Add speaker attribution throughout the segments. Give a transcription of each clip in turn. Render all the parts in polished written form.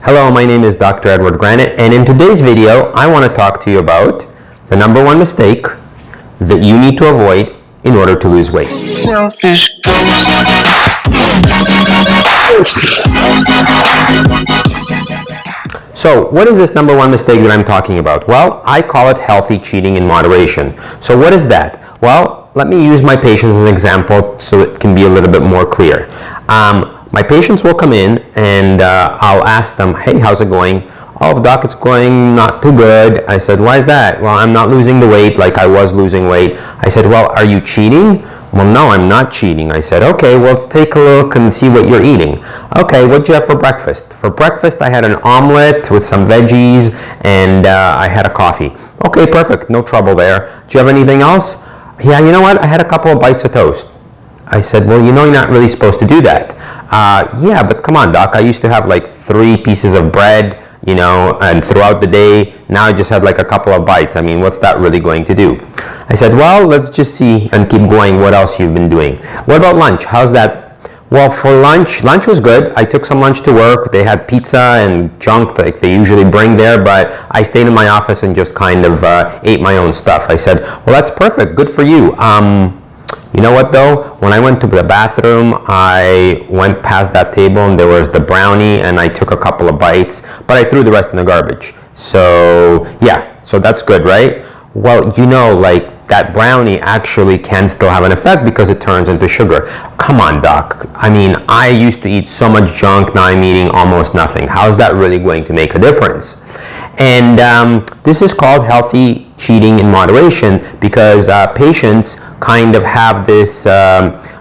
Speaker 1: Hello, my name is Dr. Edward Granite, and in today's video, I want to talk to you about the number one mistake that you need to avoid in order to lose weight. Selfish So, what is this number one mistake that I'm talking about? Well, I call it healthy cheating in moderation. So, what is that? Well, let me use my patients as an example so it can be a little bit more clear. My patients will come in and I'll ask them, hey, how's it going? Oh, doc, it's going not too good. I said, why is that? Well, I'm not losing the weight like I was losing weight. I said, well, are you cheating? Well, no, I'm not cheating. I said, okay, well, let's take a look and see what you're eating. Okay, what'd you have for breakfast? For breakfast, I had an omelet with some veggies and I had a coffee. Okay, perfect, no trouble there. Do you have anything else? Yeah, you know what? I had a couple of bites of toast. I said, well, you know you're not really supposed to do that. Yeah, but come on, doc, I used to have like 3 pieces of bread, you know, and throughout the day, now I just had like a couple of bites. I mean, what's that really going to do? I said, well, let's just see and keep going what else you've been doing. What about lunch? How's that? Well, for lunch was good. I took some lunch to work. They had pizza and junk like they usually bring there, but I stayed in my office and just kind of ate my own stuff. I said, well, that's perfect. Good for you. You know what though? When I went to the bathroom, I went past that table and there was the brownie and I took a couple of bites, but I threw the rest in the garbage. So yeah, so that's good, right? Well, you know, like that brownie actually can still have an effect because it turns into sugar. Come on, doc. I mean, I used to eat so much junk, now I'm eating almost nothing. How's that really going to make a difference? And this is called healthy cheating in moderation because patients kind of have this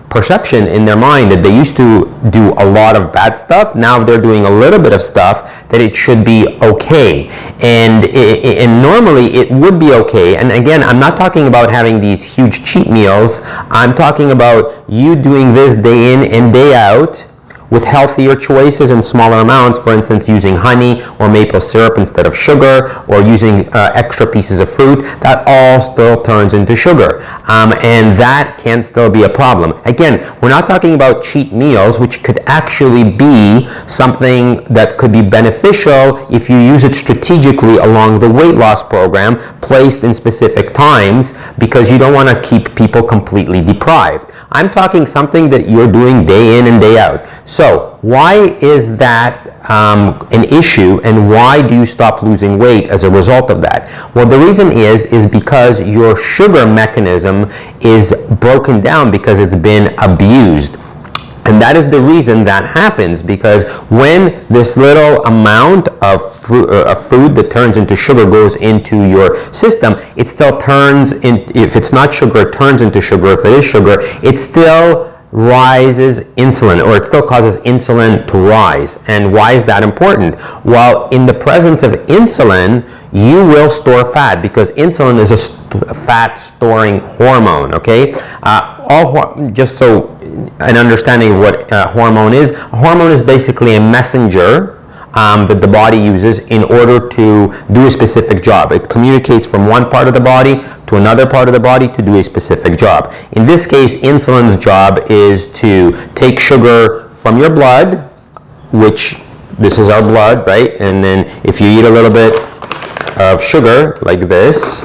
Speaker 1: perception in their mind that they used to do a lot of bad stuff. Now they're doing a little bit of stuff that it should be okay. And normally it would be okay. And again, I'm not talking about having these huge cheat meals. I'm talking about you doing this day in and day out with healthier choices in smaller amounts, for instance, using honey or maple syrup instead of sugar, or using extra pieces of fruit, that all still turns into sugar. And that can still be a problem. Again, we're not talking about cheat meals, which could actually be something that could be beneficial if you use it strategically along the weight loss program, placed in specific times, because you don't want to keep people completely deprived. I'm talking something that you're doing day in and day out. So why is that an issue, and why do you stop losing weight as a result of that? Well, the reason is because your sugar mechanism is broken down because it's been abused. And that is the reason that happens, because when this little amount of food that turns into sugar goes into your system, it still turns in, if it's not sugar, it turns into sugar. If it is sugar, it still rises insulin, or it still causes insulin to rise. And why is that important? Well, in the presence of insulin, you will store fat, because insulin is a fat storing hormone, okay? Just so an understanding of what a hormone is basically a messenger that the body uses in order to do a specific job. It communicates from one part of the body to another part of the body to do a specific job. In this case, insulin's job is to take sugar from your blood, which this is our blood, right? And then if you eat a little bit of sugar like this,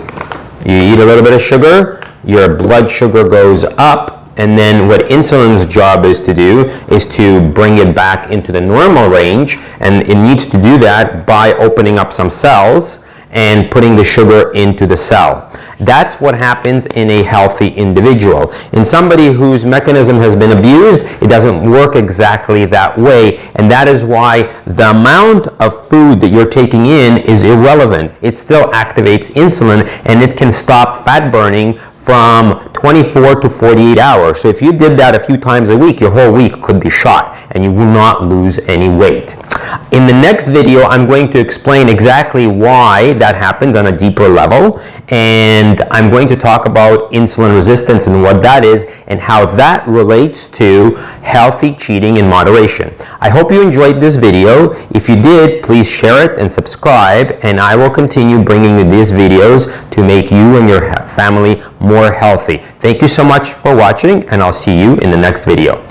Speaker 1: you eat a little bit of sugar, your blood sugar goes up. And then what insulin's job is to do is to bring it back into the normal range, and it needs to do that by opening up some cells and putting the sugar into the cell. That's what happens in a healthy individual. In somebody whose mechanism has been abused, it doesn't work exactly that way, and that is why the amount of food that you're taking in is irrelevant. It still activates insulin, and it can stop fat burning from 24 to 48 hours. So if you did that a few times a week, your whole week could be shot and you will not lose any weight. In the next video, I'm going to explain exactly why that happens on a deeper level, and I'm going to talk about insulin resistance and what that is and how that relates to healthy cheating in moderation. I hope you enjoyed this video. If you did, please share it and subscribe, and I will continue bringing you these videos to make you and your family more healthy. Thank you so much for watching, and I'll see you in the next video.